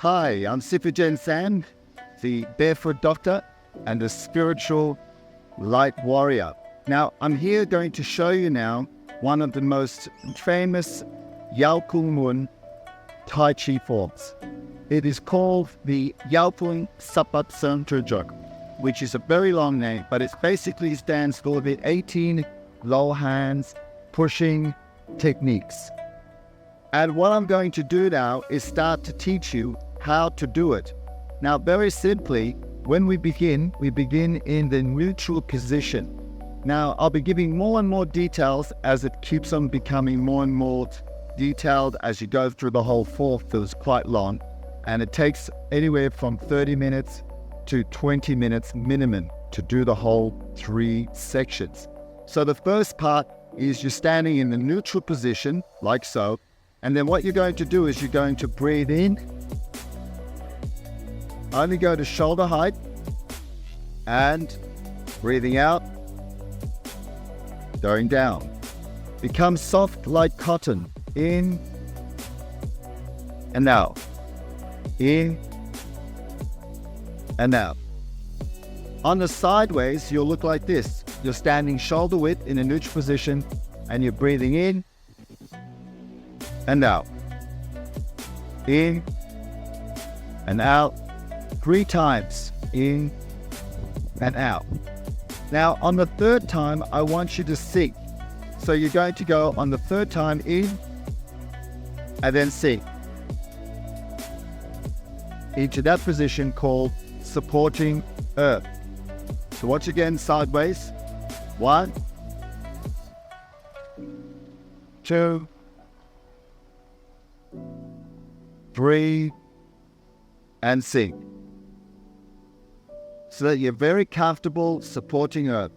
Hi, I'm Sifu Jen San, the Barefoot Doctor and the spiritual light warrior. Now, I'm here going to show you now one of the most famous Yao Kung Mun Tai Chi forms. It is called the Yao Kung Sapat Serng, which is a very long name, but it basically stands for the 18 low hands pushing techniques. And what I'm going to do now is start to teach you how to do it. Now, very simply, when we begin in the neutral position. Now, I'll be giving more and more details as it keeps on becoming more and more detailed as you go through the whole form. It's quite long, and it takes anywhere from 30 minutes to 20 minutes minimum to do the whole 3 sections. So the first part is you're standing in the neutral position, like so, and then what you're going to do is you're going to breathe in, only go to shoulder height, and breathing out, going down. Become soft like cotton, in and out, in and out. On the sideways, you'll look like this. You're standing shoulder width in a neutral position, and you're breathing in and out, in and out, 3 times, in and out. Now, on the third time, I want you to sink. So you're going to go on the third time in, and then sink into that position called supporting earth. So watch again, sideways. 1, 2, 3, and sink. So that you're very comfortable supporting earth.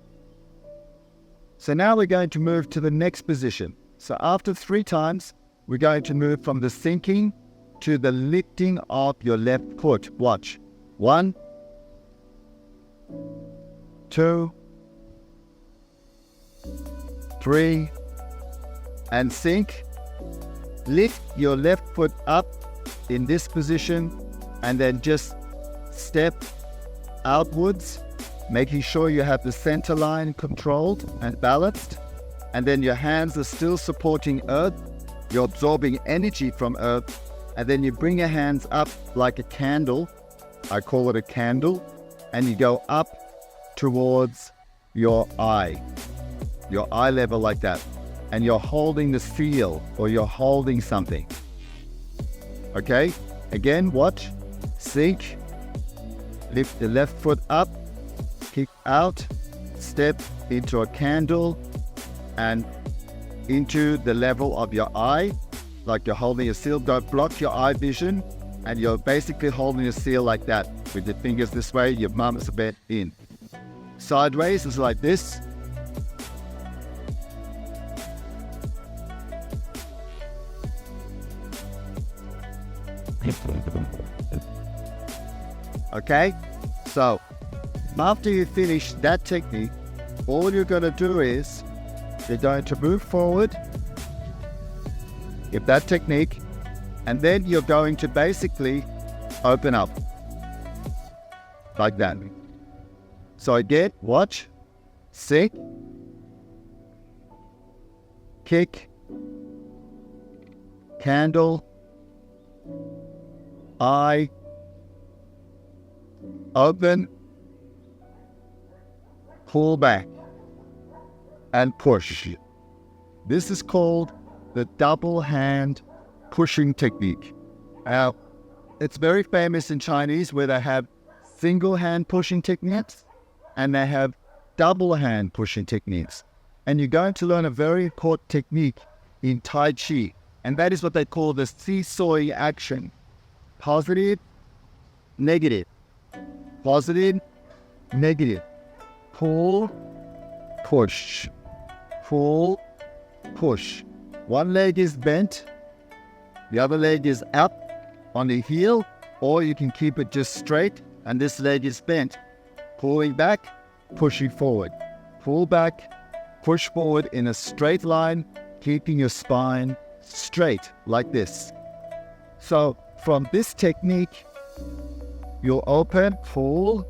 So now we're going to move to the next position. So after 3 times, we're going to move from the sinking to the lifting of your left foot. Watch. 1, 2, 3, and sink. Lift your left foot up in this position and then just step outwards, making sure you have the center line controlled and balanced, and then your hands are still supporting earth. You're absorbing energy from earth, and then you bring your hands up like a candle. I call it a candle, and you go up towards your eye level like that, and you're holding the feel, or you're holding something. Okay, again, watch, sink, lift the left foot up, kick out, step into a candle and into the level of your eye, like you're holding a seal. Don't block your eye vision, and you're basically holding a seal like that with your fingers this way, your palms are bent in. Sideways is like this. Okay, so after you finish that technique, all you're going to do is you're going to move forward, give that technique, and then you're going to basically open up like that. So again, watch, sink, kick, candle, eye, open, pull back, and push. This is called the double hand pushing technique. Now, it's very famous in Chinese where they have single hand pushing techniques and they have double hand pushing techniques. And you're going to learn a very important technique in Tai Chi, and that is what they call the seesawing action. Positive, negative, positive, negative, pull, push, pull, push. One leg is bent, the other leg is up on the heel, or you can keep it just straight and this leg is bent. Pulling back, pushing forward. Pull back, push forward in a straight line, keeping your spine straight like this. So from this technique, you'll open, pull,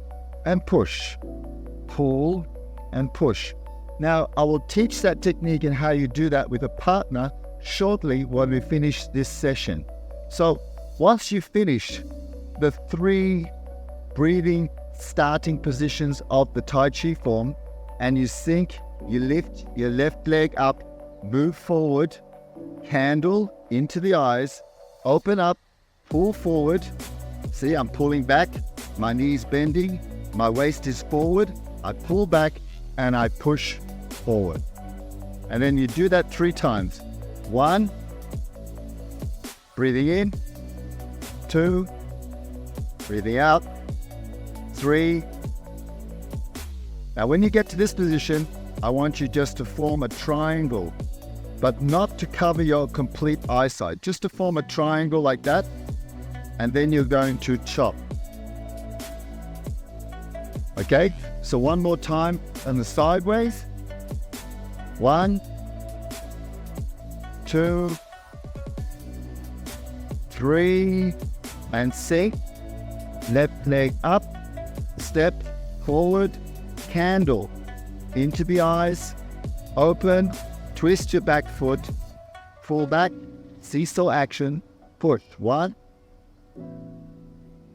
and push. Pull and push. Now, I will teach that technique and how you do that with a partner shortly when we finish this session. So, once you finish the 3 breathing starting positions of the Tai Chi form, and you sink, you lift your left leg up, move forward, candle into the eyes, open up, pull forward. See, I'm pulling back, my knees bending, my waist is forward, I pull back and I push forward. And then you do that 3 times. 1, breathing in, 2, breathing out, 3. Now when you get to this position, I want you just to form a triangle, but not to cover your complete eyesight, just to form a triangle like that, and then you're going to chop. Okay, so one more time on the sideways. 1, 2, 3, and sink. Left leg up, step forward, candle into the eyes, open, twist your back foot, pull back, seesaw action, push. 1,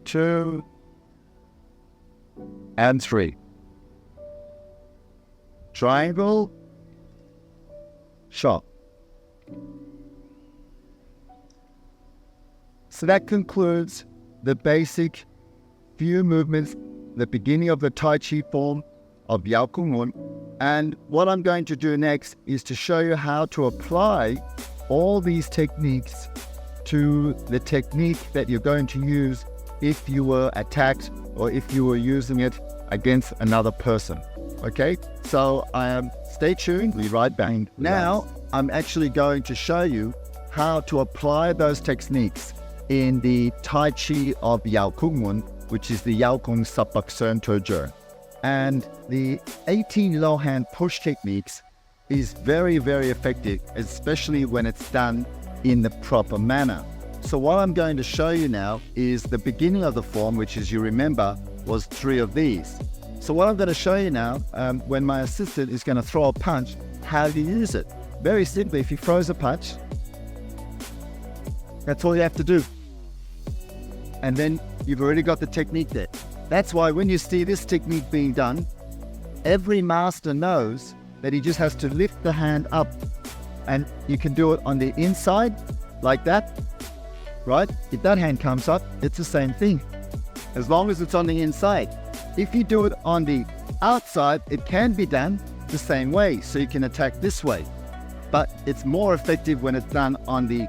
2, and 3. Triangle, chop. So that concludes the basic few movements, the beginning of the Tai Chi form of Yao Kung Un. And what I'm going to do next is to show you how to apply all these techniques to the technique that you're going to use if you were attacked or if you were using it against another person. Okay, so stay tuned, be right back. Now, I'm actually going to show you how to apply those techniques in the Tai Chi of Yao Kung Un, which is the Yao Kung Sapak Serng To Jerng. And the 18 low hand push techniques is very, very effective, especially when it's done in the proper manner. So what I'm going to show you now is the beginning of the form, which, as you remember, was 3 of these. So what I'm going to show you now, when my assistant is going to throw a punch, how to use it. Very simply, if he throws a punch, that's all you have to do. And then you've already got the technique there. That's why when you see this technique being done, every master knows that he just has to lift the hand up, and you can do it on the inside like that, right? If that hand comes up, it's the same thing, as long as it's on the inside. If you do it on the outside, it can be done the same way, so you can attack this way. But it's more effective when it's done on the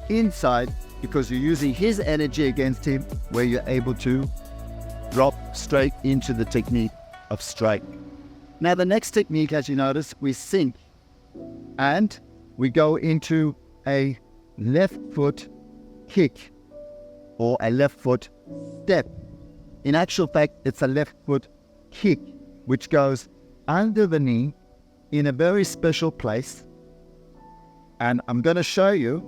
inside, because you're using his energy against him, where you're able to drop straight into the technique of strike. Now the next technique, as you notice, we sink and we go into a left foot kick or a left foot step. In actual fact, it's a left foot kick, which goes under the knee in a very special place. And I'm going to show you,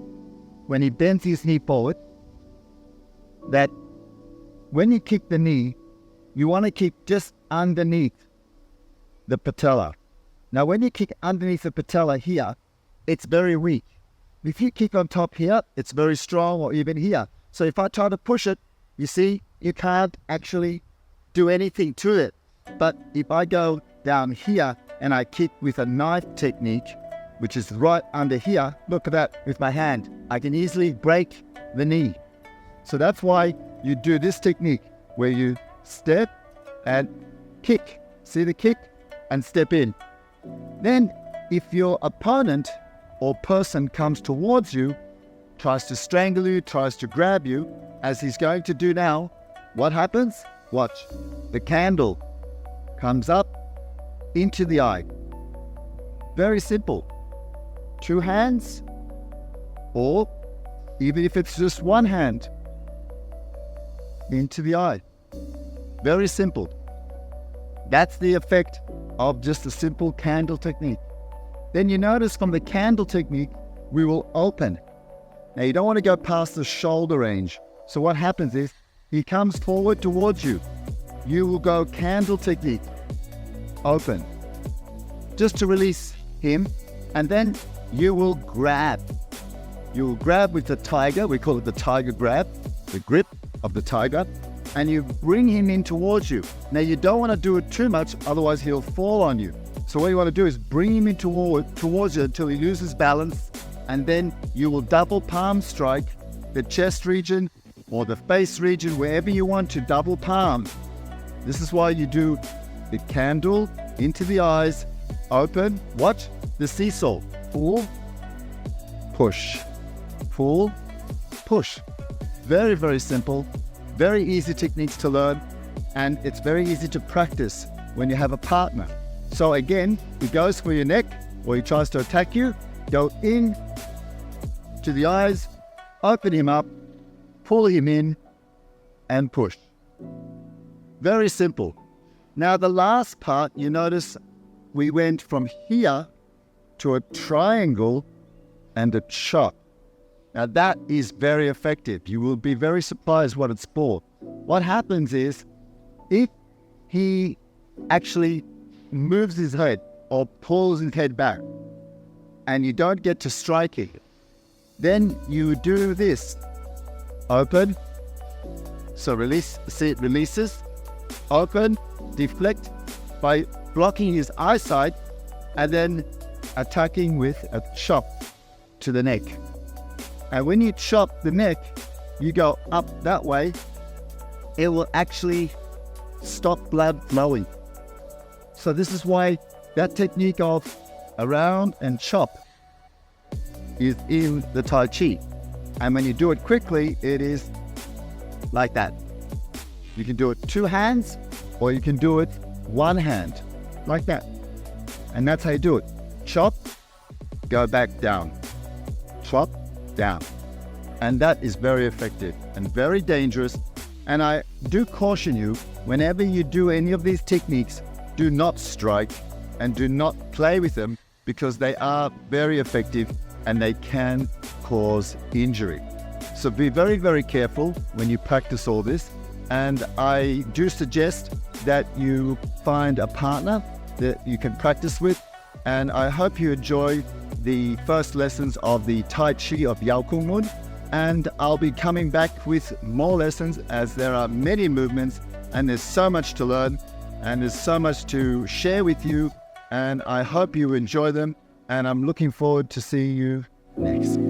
when he bends his knee forward, that when you kick the knee, you want to kick just underneath the patella. Now, when you kick underneath the patella here, it's very weak. If you kick on top here, it's very strong, or even here. So if I try to push it, you see, you can't actually do anything to it. But if I go down here and I kick with a knife technique, which is right under here, look at that, with my hand, I can easily break the knee. So that's why you do this technique, where you step and kick. See the kick? And step in. Then, if your opponent or person comes towards you, tries to strangle you, tries to grab you, as he's going to do now, what happens? Watch. The candle comes up into the eye. Very simple. 2 hands, or even if it's just 1 hand, into the eye. Very simple. That's the effect of just a simple candle technique. Then you notice from the candle technique, we will open. Now you don't want to go past the shoulder range So what happens is he comes forward towards you. You will go candle technique, open, just to release him, and then you will grab. You will grab with the tiger, we call it the tiger grab, the grip of the tiger, and you bring him in towards you. Now you don't want to do it too much, otherwise he'll fall on you. So what you want to do is bring him in towards you until he loses balance, and then you will double palm strike the chest region or the face region, wherever you want to double palm. This is why you do the candle into the eyes, open, watch the seesaw, pull, push, pull, push. Very, very simple, very easy techniques to learn, and it's very easy to practice when you have a partner. So again, he goes for your neck, or he tries to attack you, go in to the eyes, open him up, pull him in, and push. Very simple. Now the last part, you notice we went from here to a triangle and a chop. Now that is very effective. You will be very surprised what it's for. What happens is, if he actually moves his head or pulls his head back and you don't get to strike it, then you do this. Open, so release, see it releases, open, deflect by blocking his eyesight and then attacking with a chop to the neck. And when you chop the neck, you go up that way, it will actually stop blood flowing. So this is why that technique of around and chop is in the Tai Chi. And when you do it quickly, it is like that. You can do it 2 hands, or you can do it 1 hand, like that. And that's how you do it. Chop, go back down. Chop, down. And that is very effective and very dangerous. And I do caution you, whenever you do any of these techniques, do not strike and do not play with them, because they are very effective and they can cause injury. So be very, very careful when you practice all this. And I do suggest that you find a partner that you can practice with. And I hope you enjoy the first lessons of the Tai Chi of Yao Kung Mun. And I'll be coming back with more lessons, as there are many movements and there's so much to learn and there's so much to share with you. And I hope you enjoy them. And I'm looking forward to seeing you next.